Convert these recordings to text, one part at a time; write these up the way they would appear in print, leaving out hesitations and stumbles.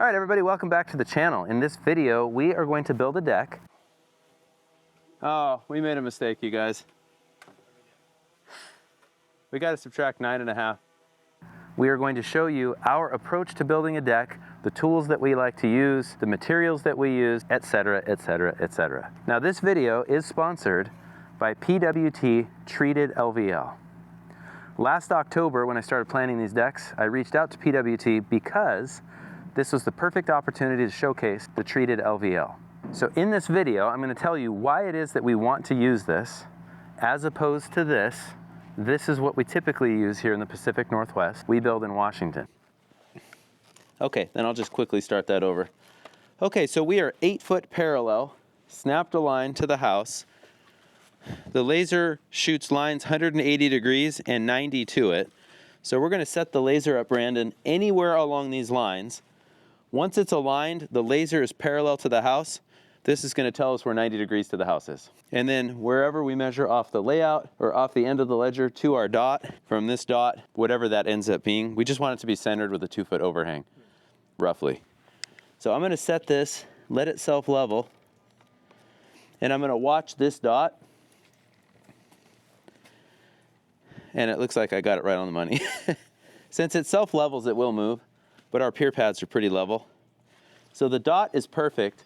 All right, everybody, welcome back to the channel. In this video, we are going to build a deck. Oh, we made a mistake, you guys. We got to subtract 9.5. We are going to show you our approach to building a deck, the tools that we like to use, the materials that we use, etc., etc., etc. Now, this video is sponsored by PWT Treated LVL. Last October, when I started planning these decks, I reached out to PWT because this was the perfect opportunity to showcase the Treated LVL. So in this video, I'm going to tell you why it is that we want to use this as opposed to this. This is what we typically use here in the Pacific Northwest. We build in Washington. Okay, then I'll just quickly start that over. Okay, so we are 8-foot parallel, snapped a line to the house. The laser shoots lines 180 degrees and 90 to it. So we're going to set the laser up, Brandon, anywhere along these lines. Once it's aligned, the laser is parallel to the house. This is going to tell us where 90 degrees to the house is. And then wherever we measure off the layout or off the end of the ledger to our dot, from this dot, whatever that ends up being, we just want it to be centered with a 2-foot overhang, roughly. So I'm going to set this, let it self-level, and I'm going to watch this dot. And it looks like I got it right on the money. Since it self-levels, it will move, but our pier pads are pretty level. So the dot is perfect.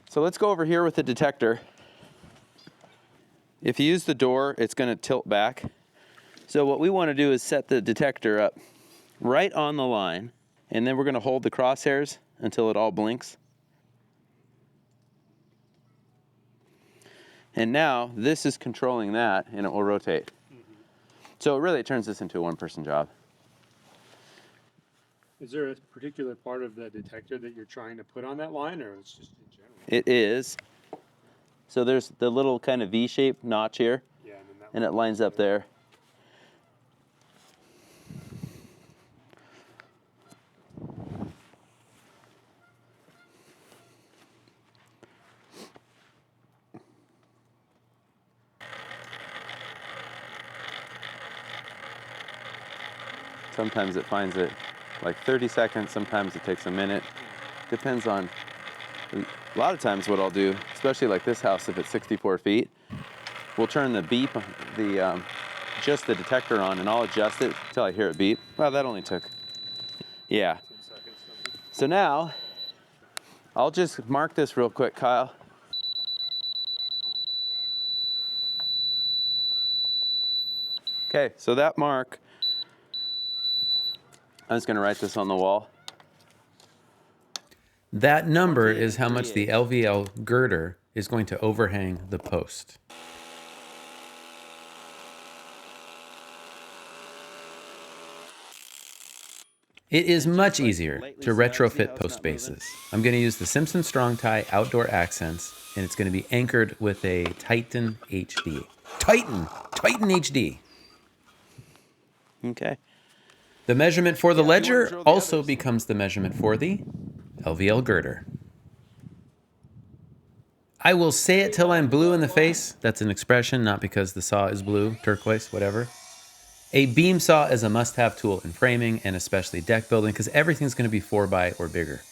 So let's go over here with the detector. If you use the door, it's going to tilt back. So what we want to do is set the detector up right on the line, and then we're going to hold the crosshairs until it all blinks. And now this is controlling that, and it will rotate. So really it turns this into a one-person job. Is there a particular part of the detector that you're trying to put on that line, or it's just in general? It is. So there's the little kind of V-shaped notch here, Yeah, and it lines up there. Sometimes it finds it like 30 seconds, sometimes it takes a minute. Depends on, a lot of times what I'll do, especially like this house, if it's 64 feet, we'll turn the beep, just the detector on, and I'll adjust it until I hear it beep. Well, that only took, yeah. 10 seconds. So now, I'll just mark this real quick, Kyle. Okay, so that mark, I'm just going to write this on the wall. That number is how much the LVL girder is going to overhang the post. It is much easier to retrofit post bases. I'm going to use the Simpson Strong Tie Outdoor Accents, and it's going to be anchored with a Titan HD. Titan HD. Okay. The measurement for the ledger also becomes the measurement for the LVL girder. I will say it till I'm blue in the face. That's an expression, not because the saw is blue, turquoise, whatever. A beam saw is a must-have tool in framing and especially deck building because everything's going to be 4x or bigger.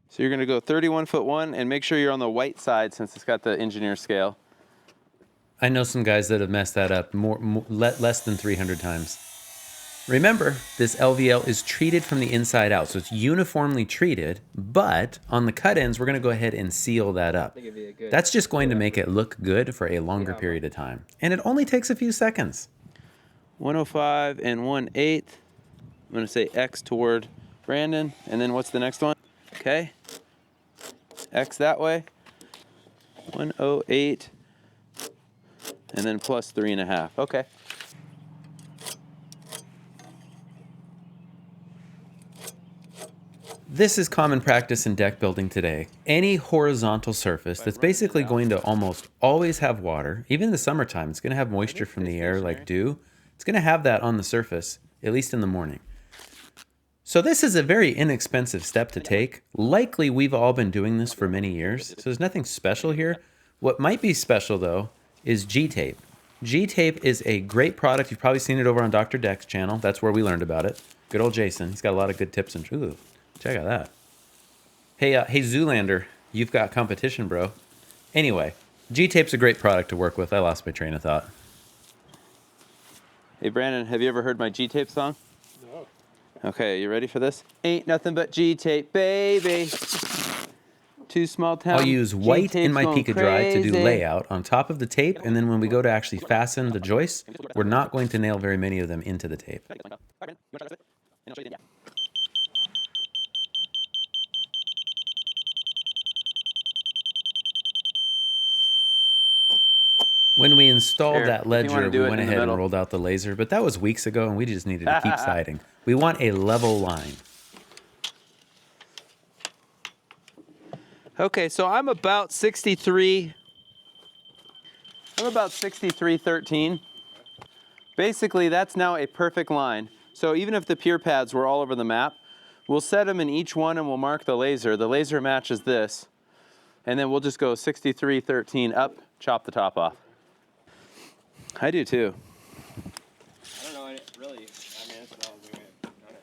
So you're going to go 31'1" and make sure you're on the white side since it's got the engineer scale. I know some guys that have messed that up less than 300 times. Remember, this LVL is treated from the inside out, so it's uniformly treated, but on the cut ends, we're going to go ahead and seal that up. That's just going to make it look good for a longer period of time. And it only takes a few seconds. 105 1/8. I'm going to say X toward Brandon, and then what's the next one? Okay. X that way. 108. And then plus 3.5. Okay. This is common practice in deck building today. Any horizontal surface that's basically going to almost always have water, even in the summertime, it's going to have moisture from the air like dew. It's going to have that on the surface, at least in the morning. So this is a very inexpensive step to take. Likely we've all been doing this for many years, so there's nothing special here. What might be special though is GTape. GTape is a great product. You've probably seen it over on Dr. Deck's channel. That's where we learned about it. Good old Jason. He's got a lot of good tips and ooh, check out that. Hey, hey Zoolander, you've got competition, bro. Anyway, GTape's a great product to work with. I lost my train of thought. Hey Brandon, have you ever heard my G-Tape song? No. Okay, you ready for this? Ain't nothing but G-Tape, baby. Two small towns. I'll use white in my G-Tape's Pica going Dry to do crazy. layout on top of the tape, and then when we go to actually fasten the joists, we're not going to nail very many of them into the tape. When we installed Here, that if you wanna ledger, do we it went in the ahead and middle. rolled out the laser, but that was weeks ago, and we just needed to keep siding. We want a level line. Okay, so I'm about 63. I'm about 63.13. Basically, that's now a perfect line. So even if the pier pads were all over the map, we'll set them in each one and we'll mark the laser. The laser matches this. And then we'll just go 63.13 up, chop the top off. I do too. I don't know, really. I mean, that's what I was doing. Done it.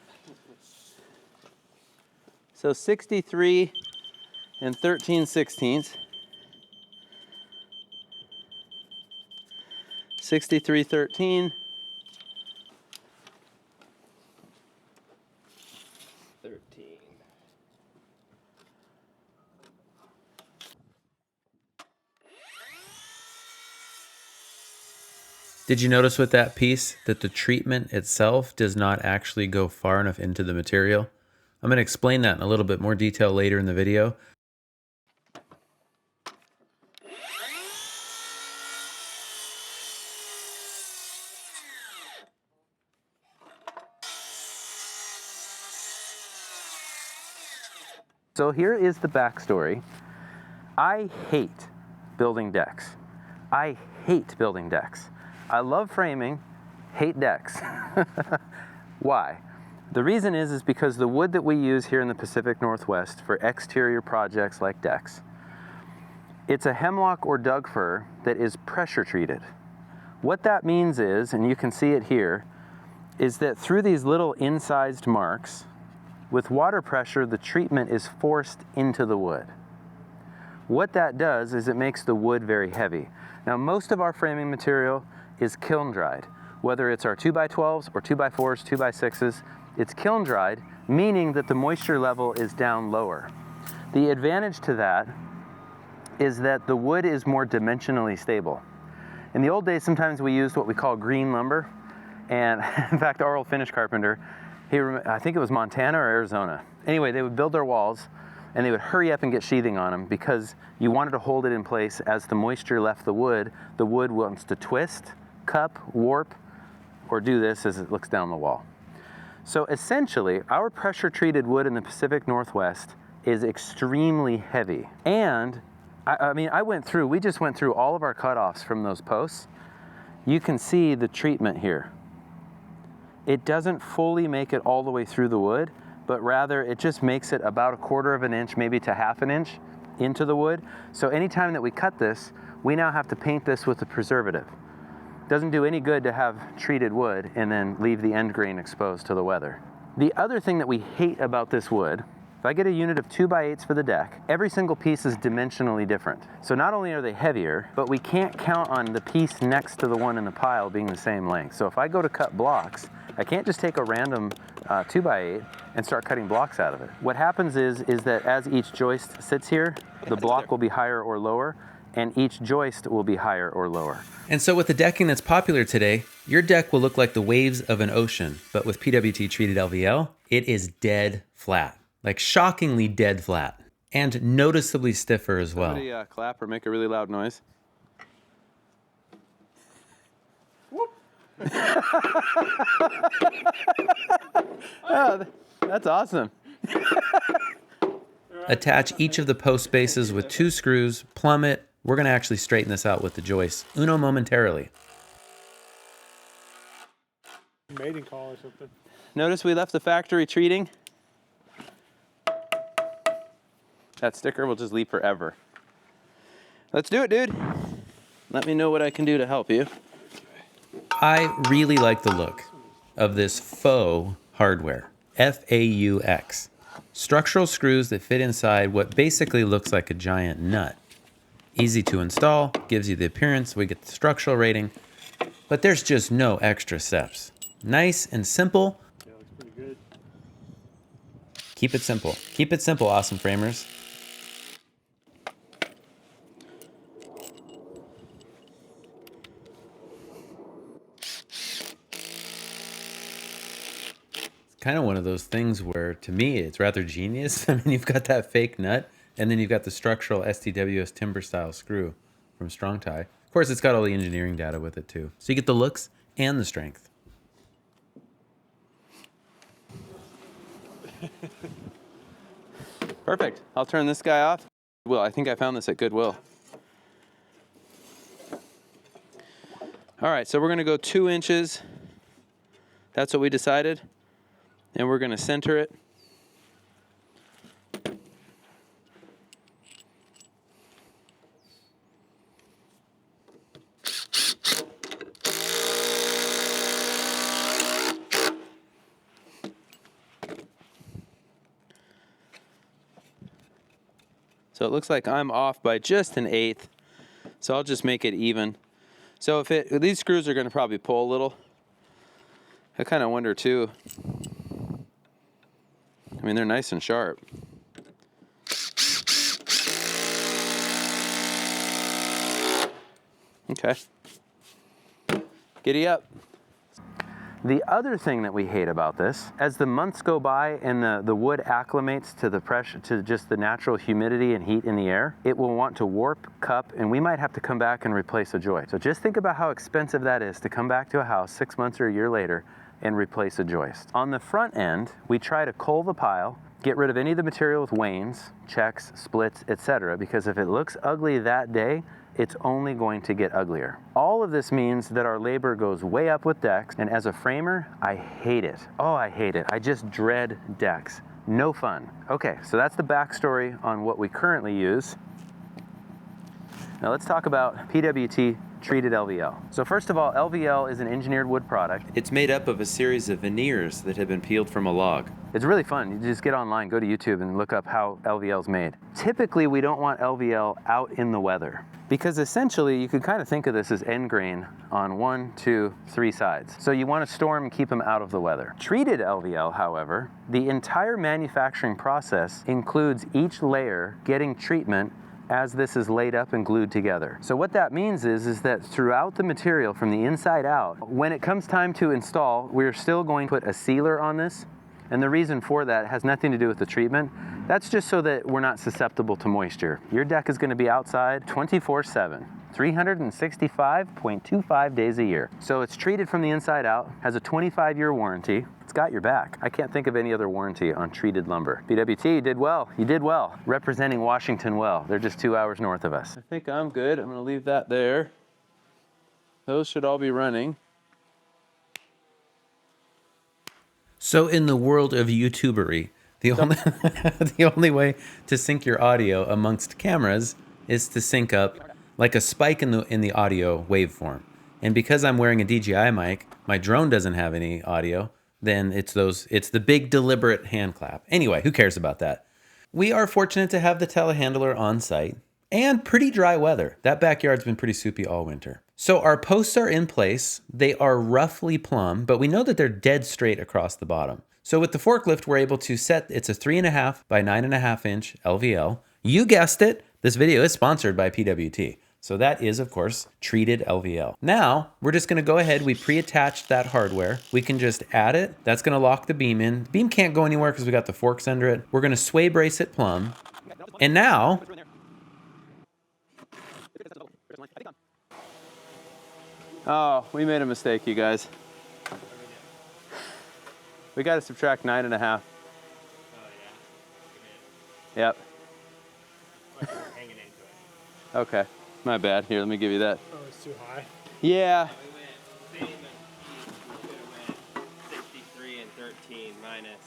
So 63 and 13/16. 63.13. 13. Did you notice with that piece that the treatment itself does not actually go far enough into the material? I'm going to explain that in a little bit more detail later in the video. So here is the backstory. I hate building decks. I hate building decks. I love framing, hate decks. Why? The reason is because the wood that we use here in the Pacific Northwest for exterior projects like decks, it's a hemlock or Doug fir that is pressure treated. What that means is, and you can see it here, is that through these little incised marks, with water pressure, the treatment is forced into the wood. What that does is it makes the wood very heavy. Now, most of our framing material is kiln dried, whether it's our 2x12s or 2x4s, 2x6s, it's kiln dried, meaning that the moisture level is down lower. The advantage to that is that the wood is more dimensionally stable. In the old days, sometimes we used what we call green lumber, and in fact, our old finish carpenter, I think it was Montana or Arizona. Anyway, they would build their walls and they would hurry up and get sheathing on them because you wanted to hold it in place as the moisture left the wood wants to twist, cup, warp, or do this as it looks down the wall. So essentially, our pressure treated wood in the Pacific Northwest is extremely heavy. And we just went through all of our cutoffs from those posts. You can see the treatment here. It doesn't fully make it all the way through the wood, but rather it just makes it about 1/4 of an inch, maybe to 1/2 inch into the wood. So anytime that we cut this, we now have to paint this with a preservative. Doesn't do any good to have treated wood and then leave the end grain exposed to the weather. The other thing that we hate about this wood, if I get a unit of 2x8s for the deck, every single piece is dimensionally different. So not only are they heavier, but we can't count on the piece next to the one in the pile being the same length. So if I go to cut blocks, I can't just take a random 2x8 and start cutting blocks out of it. What happens is that as each joist sits here, the block will be higher or lower, and each joist will be higher or lower. And so with the decking that's popular today, your deck will look like the waves of an ocean, but with PWT Treated LVL, it is dead flat. Like shockingly dead flat. And noticeably stiffer as well. Somebody clap or make a really loud noise. Oh, that's awesome. Attach each of the post bases with 2 screws, plumb it. We're gonna actually straighten this out with the joists. Uno momentarily. Mating call or something. Notice we left the factory treating. That sticker will just leave forever. Let's do it, dude. Let me know what I can do to help you. I really like the look of this faux hardware, F-A-U-X. Structural screws that fit inside what basically looks like a giant nut. Easy to install, gives you the appearance, we get the structural rating, but there's just no extra steps. Nice and simple. Yeah, looks pretty good. Keep it simple. Keep it simple, awesome framers. Kind of one of those things where, to me, it's rather genius. I mean, you've got that fake nut, and then you've got the structural STWS timber style screw from Strong Tie. Of course, it's got all the engineering data with it too. So you get the looks and the strength. Perfect. I'll turn this guy off. Well, I think I found this at Goodwill. All right, so we're gonna go 2 inches. That's what we decided. And we're gonna center it. So it looks like I'm off by just 1/8. So I'll just make it even. So if these screws are gonna probably pull a little. I kind of wonder too. I mean, they're nice and sharp. Okay. Giddy up. The other thing that we hate about this, as the months go by and the wood acclimates to the pressure, to just the natural humidity and heat in the air, it will want to warp, cup, and we might have to come back and replace a joist. So just think about how expensive that is to come back to a house 6 months or a year later and replace a joist. On the front end, we try to cull the pile, get rid of any of the material with wanes, checks, splits, etc. because if it looks ugly that day, it's only going to get uglier. All of this means that our labor goes way up with decks, and as a framer, I hate it. Oh, I hate it. I just dread decks. No fun. Okay, so that's the backstory on what we currently use. Now let's talk about PWT Treated LVL. So first of all, LVL is an engineered wood product. It's made up of a series of veneers that have been peeled from a log. It's really fun. You just get online, go to YouTube and look up how LVL is made. Typically, we don't want LVL out in the weather because essentially you could kind of think of this as end grain on 1, 2, 3 sides. So you want to store them and keep them out of the weather. Treated LVL, however, the entire manufacturing process includes each layer getting treatment as this is laid up and glued together. So what that means is that throughout the material from the inside out, when it comes time to install, we're still going to put a sealer on this. And the reason for that has nothing to do with the treatment. That's just so that we're not susceptible to moisture. Your deck is going to be outside 24/7, 365.25 days a year. So it's treated from the inside out, has a 25-year warranty. It's got your back. I can't think of any other warranty on treated lumber. PWT, you did well. You did well. Representing Washington well. They're just 2 hours north of us. I think I'm good. I'm going to leave that there. Those should all be running. So in the world of YouTubery, the only way to sync your audio amongst cameras is to sync up like a spike in the audio waveform. And because I'm wearing a DJI mic, my drone doesn't have any audio, then it's the big deliberate hand clap. Anyway, who cares about that? We are fortunate to have the telehandler on site and pretty dry weather. That backyard's been pretty soupy all winter. So our posts are in place. They are roughly plumb, but we know that they're dead straight across the bottom. So with the forklift, we're able to set, it's a 3.5 by 9.5 inch LVL. You guessed it, this video is sponsored by PWT. So that is, of course, treated LVL. Now, we're just gonna go ahead, we pre-attached that hardware. We can just add it. That's gonna lock the beam in. The beam can't go anywhere because we got the forks under it. We're gonna sway brace it plumb. And now, oh, we made a mistake, you guys. We got to subtract 9.5. Oh, yeah. Yep. Like we're hanging into it. Okay. My bad. Here, let me give you that. Oh, it's too high. Yeah. We went, same as we could have went 63 and 13 minus.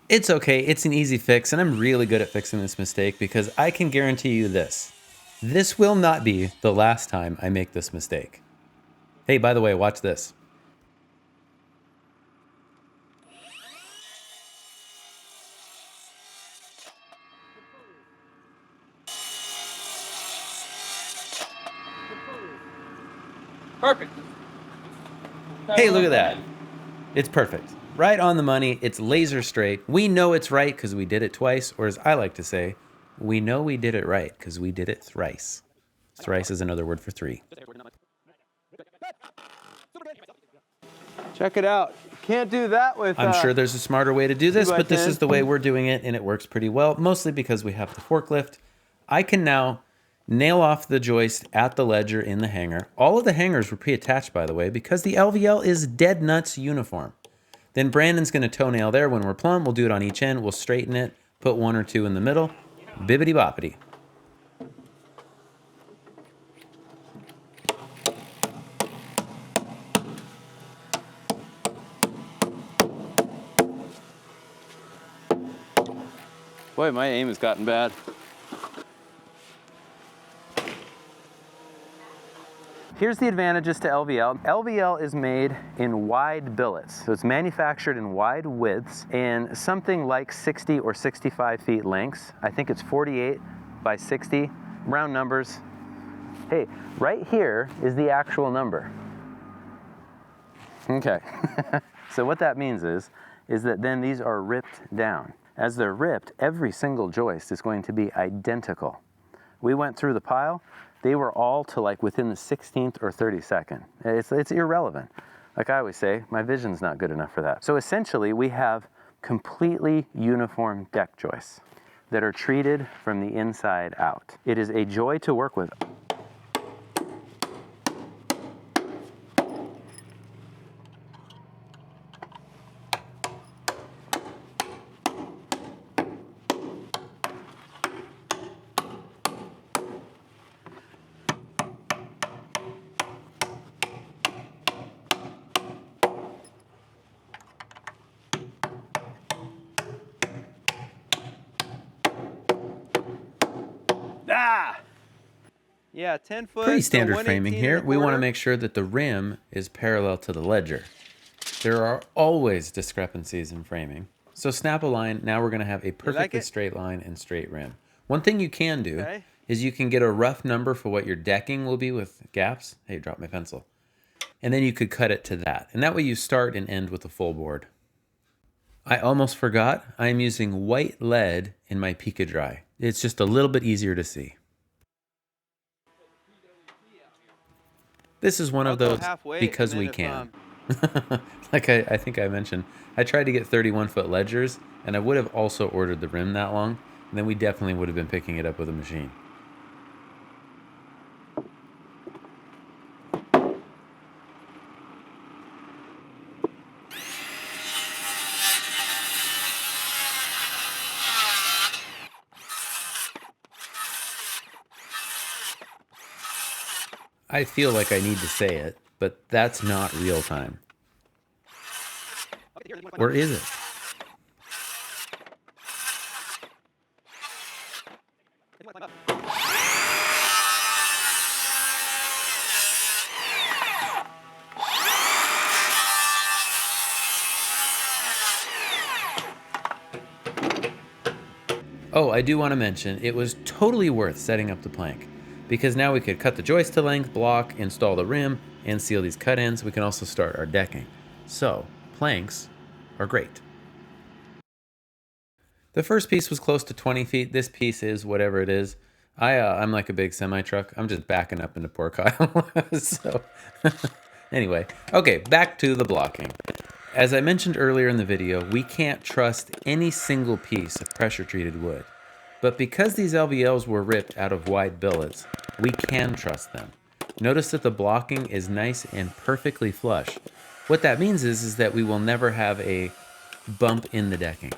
it's okay, it's an easy fix, and I'm really good at fixing this mistake because I can guarantee you this. This will not be the last time I make this mistake. Hey, by the way, watch this. Perfect. Hey, look at that. It's perfect. Right on the money. It's laser straight. We know it's right because we did it twice, or as I like to say, we know we did it right because we did it thrice. Thrice is another word for 3. Check it out. Can't do that with... I'm sure there's a smarter way to do this, but this 2x10. is the way we're doing it, and it works pretty well, mostly because we have the forklift. I can now nail off the joist at the ledger in the hanger. All of the hangers were pre-attached, by the way, because the LVL is dead nuts uniform. Then Brandon's going to toenail there when we're plumb. We'll do it on each end. We'll straighten it, put 1 or 2 in the middle. Bibbity boppity. Boy, my aim has gotten bad. Here's the advantages to LVL. LVL is made in wide billets. So it's manufactured in wide widths and something like 60 or 65 feet lengths. I think it's 48 by 60, round numbers. Hey, right here is the actual number. Okay, so what that means is that then these are ripped down. As they're ripped, every single joist is going to be identical. We went through the pile, they were all to like within the 16th or 32nd. It's irrelevant. Like I always say, my vision's not good enough for that. So essentially we have completely uniform deck joists that are treated from the inside out. It is a joy to work with. Yeah, 10 foot. Pretty standard framing here. We want to make sure that the rim is parallel to the ledger. There are always discrepancies in framing. So snap a line. Now we're going to have a perfectly straight line and straight rim. One thing you can do is you can get a rough number for what your decking will be with gaps. Hey, drop my pencil. And then you could cut it to that. And that way you start and end with a full board. I almost forgot. I am using white lead in my Pika Dry. It's just a little bit easier to see. This is one of those because we can. Like I think I mentioned, I tried to get 31-foot ledgers, and I would have also ordered the rim that long, and then we definitely would have been picking it up with a machine. I feel like I need to say it, but that's not real time. Or is it? Oh, I do want to mention, it was totally worth setting up the plank, because now we could cut the joist to length, block, install the rim, and seal these cut ends. We can also start our decking. So, planks are great. The first piece was close to 20 feet. This piece is whatever it is. I'm like a big semi-truck. I'm just backing up into poor Kyle. So, anyway. Okay, back to the blocking. As I mentioned earlier in the video, we can't trust any single piece of pressure-treated wood. But because these LVLs were ripped out of wide billets, we can trust them. Notice that the blocking is nice and perfectly flush. What that means is that we will never have a bump in the decking.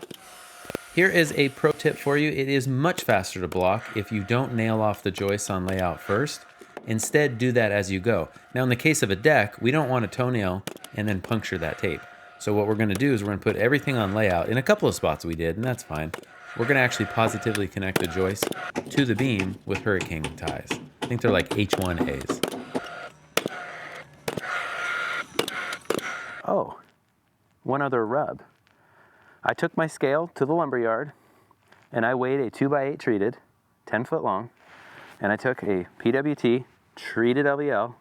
Here is a pro tip for you. It is much faster to block if you don't nail off the joists on layout first. Instead, do that as you go. Now, in the case of a deck, we don't want to toenail and then puncture that tape. So what we're going to do is we're going to put everything on layout. In a couple of spots we did, and that's fine. We're going to actually positively connect the joist to the beam with hurricane ties. I think they're like H1As. Oh, one other rub. I took my scale to the lumber yard and I weighed a 2x8 treated, 10 foot long, and I took a PWT Treated LVL,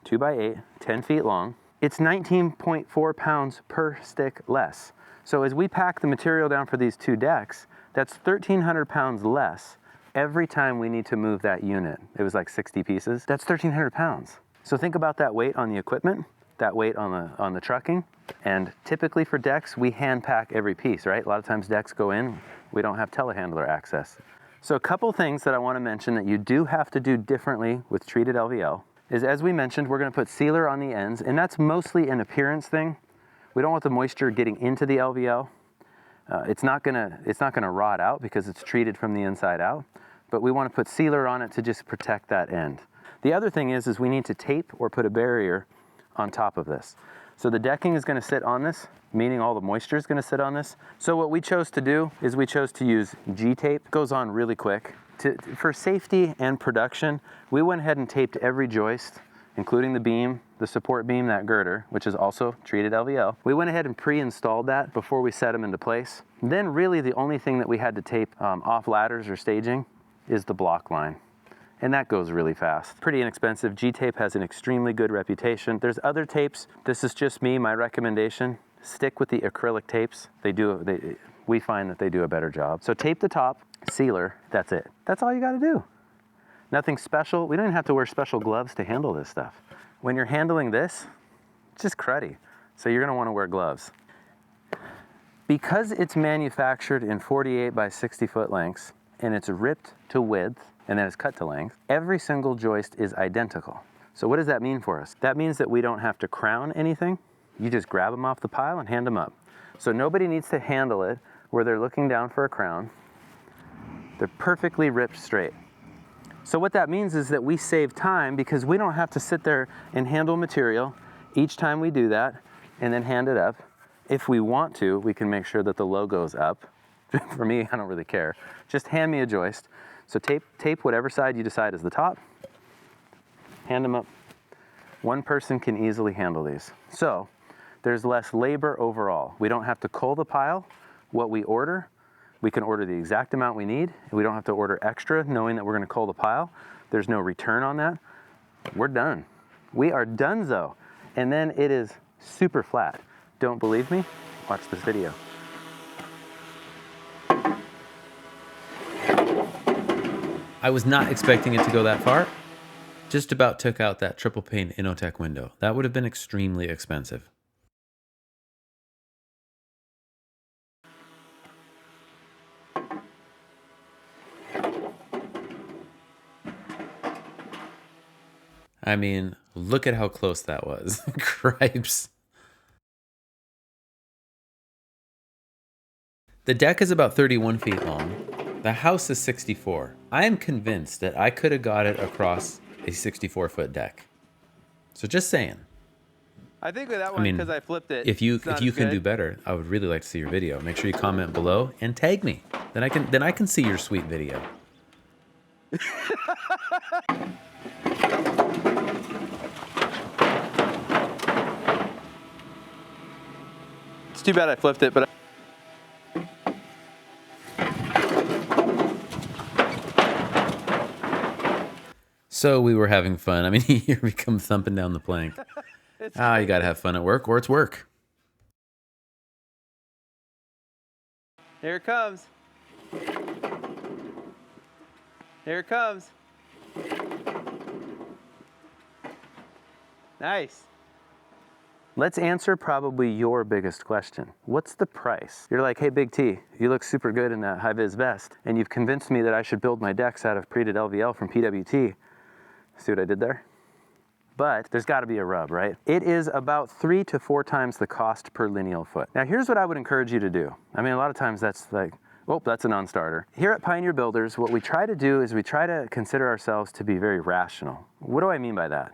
2x8, 10 feet long. It's 19.4 pounds per stick less. So as we pack the material down for these two decks, that's 1,300 pounds less every time we need to move that unit. It was like 60 pieces. That's 1,300 pounds. So think about that weight on the equipment, that weight on the trucking. And typically for decks, we hand pack every piece, right? A lot of times decks go in, we don't have telehandler access. So a couple things that I want to mention that you do have to do differently with treated LVL is, as we mentioned, we're going to put sealer on the ends, and that's mostly an appearance thing. We don't want the moisture getting into the LVL. It's not gonna rot out because it's treated from the inside out, but we want to put sealer on it to just protect that end. The other thing is we need to tape or put a barrier on top of this. So the decking is going to sit on this, meaning all the moisture is going to sit on this. So what we chose to do is we chose to use GTape. It goes on really quick. For safety and production, we went ahead and taped every joist, including the beam, the support beam, that girder, which is also treated LVL. We went ahead and pre-installed that before we set them into place. Then really the only thing that we had to tape off ladders or staging is the block line. And that goes really fast. Pretty inexpensive. GTape has an extremely good reputation. There's other tapes. This is just me, my recommendation. Stick with the acrylic tapes. We find that they do a better job. So tape the top, sealer, that's it. That's all you gotta do. Nothing special. We don't even have to wear special gloves to handle this stuff. When you're handling this, it's just cruddy. So you're gonna wanna wear gloves. Because it's manufactured in 48 by 60 foot lengths, and it's ripped to width, and then it's cut to length, every single joist is identical. So what does that mean for us? That means that we don't have to crown anything. You just grab them off the pile and hand them up. So nobody needs to handle it where they're looking down for a crown. They're perfectly ripped straight. So what that means is that we save time because we don't have to sit there and handle material each time we do that and then hand it up. If we want to, we can make sure that the logo's up. For me, I don't really care. Just hand me a joist. So tape whatever side you decide is the top, hand them up. One person can easily handle these. So there's less labor overall. We don't have to cull the pile. What we order, we can order the exact amount we need. We don't have to order extra knowing that we're gonna cull the pile. There's no return on that. We're done. We are donezo. And then it is super flat. Don't believe me? Watch this video. I was not expecting it to go that far. Just about took out that triple pane Inotech window. That would have been extremely expensive. I mean, look at how close that was. Cripes. The deck is about 31 feet long. The house is 64. I am convinced that I could have got it across a 64-foot deck. So just saying. I think with that one, because I flipped it. If you can do better, I would really like to see your video. Make sure you comment below and tag me. Then I can see your sweet video. It's too bad I flipped it, but So we were having fun. I mean, here we come thumping down the plank. You gotta have fun at work, or it's work. Here it comes. Here it comes. Nice. Let's answer probably your biggest question. What's the price? You're like, hey, Big T, you look super good in that high-vis vest, and you've convinced me that I should build my decks out of treated LVL from PWT. See what I did there? But there's got to be a rub, right? It is about 3 to 4 times the cost per lineal foot. Now, here's what I would encourage you to do. I mean, a lot of times that's like, oh, that's a non-starter. Here at Pioneer Builders, what we try to do is we try to consider ourselves to be very rational. What do I mean by that?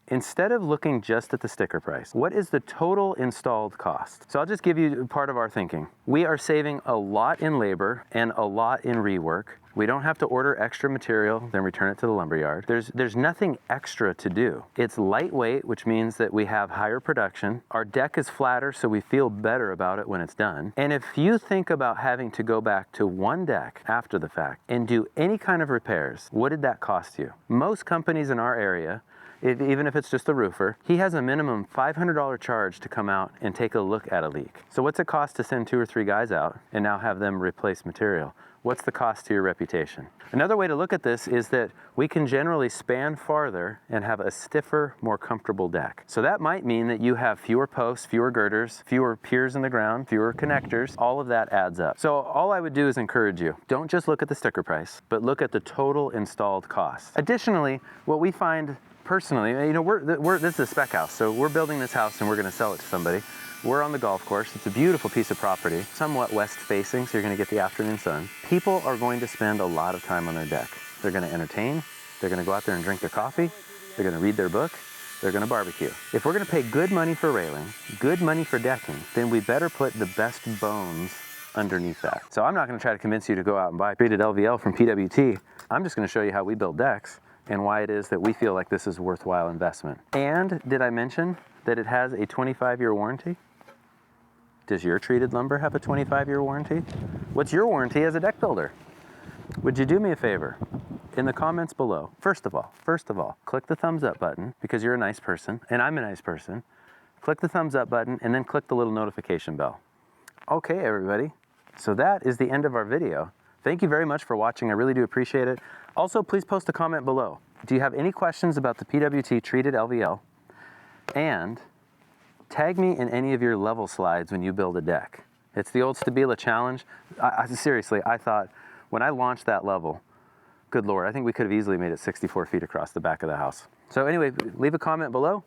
Instead of looking just at the sticker price, what is the total installed cost? So I'll just give you part of our thinking. We are saving a lot in labor and a lot in rework We don't have to order extra material, then return it to the lumberyard. There's nothing extra to do. It's lightweight, which means that we have higher production. Our deck is flatter, so we feel better about it when it's done. And if you think about having to go back to one deck after the fact and do any kind of repairs, what did that cost you? Most companies in our area, even if it's just a roofer, he has a minimum $500 charge to come out and take a look at a leak. So what's it cost to send 2 or 3 guys out and now have them replace material? What's the cost to your reputation? Another way to look at this is that we can generally span farther and have a stiffer, more comfortable deck. So that might mean that you have fewer posts, fewer girders, fewer piers in the ground, fewer connectors. All of that adds up. So all I would do is encourage you, don't just look at the sticker price, but look at the total installed cost. Additionally, what we find personally, you know, this is a spec house, so we're building this house and we're gonna sell it to somebody. We're on the golf course. It's a beautiful piece of property, somewhat west facing, so you're gonna get the afternoon sun. People are going to spend a lot of time on their deck. They're gonna entertain, they're gonna go out there and drink their coffee, they're gonna read their book, they're gonna barbecue. If we're gonna pay good money for railing, good money for decking, then we better put the best bones underneath that. So I'm not gonna try to convince you to go out and buy treated LVL from PWT. I'm just gonna show you how we build decks and why it is that we feel like this is a worthwhile investment. And did I mention that it has a 25-year warranty? Does your treated lumber have a 25-year warranty? What's your warranty as a deck builder? Would you do me a favor? In the comments below, first of all, click the thumbs up button because you're a nice person and I'm a nice person. Click the thumbs up button and then click the little notification bell. Okay, everybody. So that is the end of our video. Thank you very much for watching. I really do appreciate it. Also, please post a comment below. Do you have any questions about the PWT Treated LVL? And tag me in any of your level slides when you build a deck. It's the old Stabila challenge. Seriously, I thought when I launched that level, good Lord, I think we could have easily made it 64 feet across the back of the house. So anyway, leave a comment below.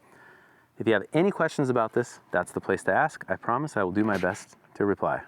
If you have any questions about this, that's the place to ask. I promise I will do my best to reply.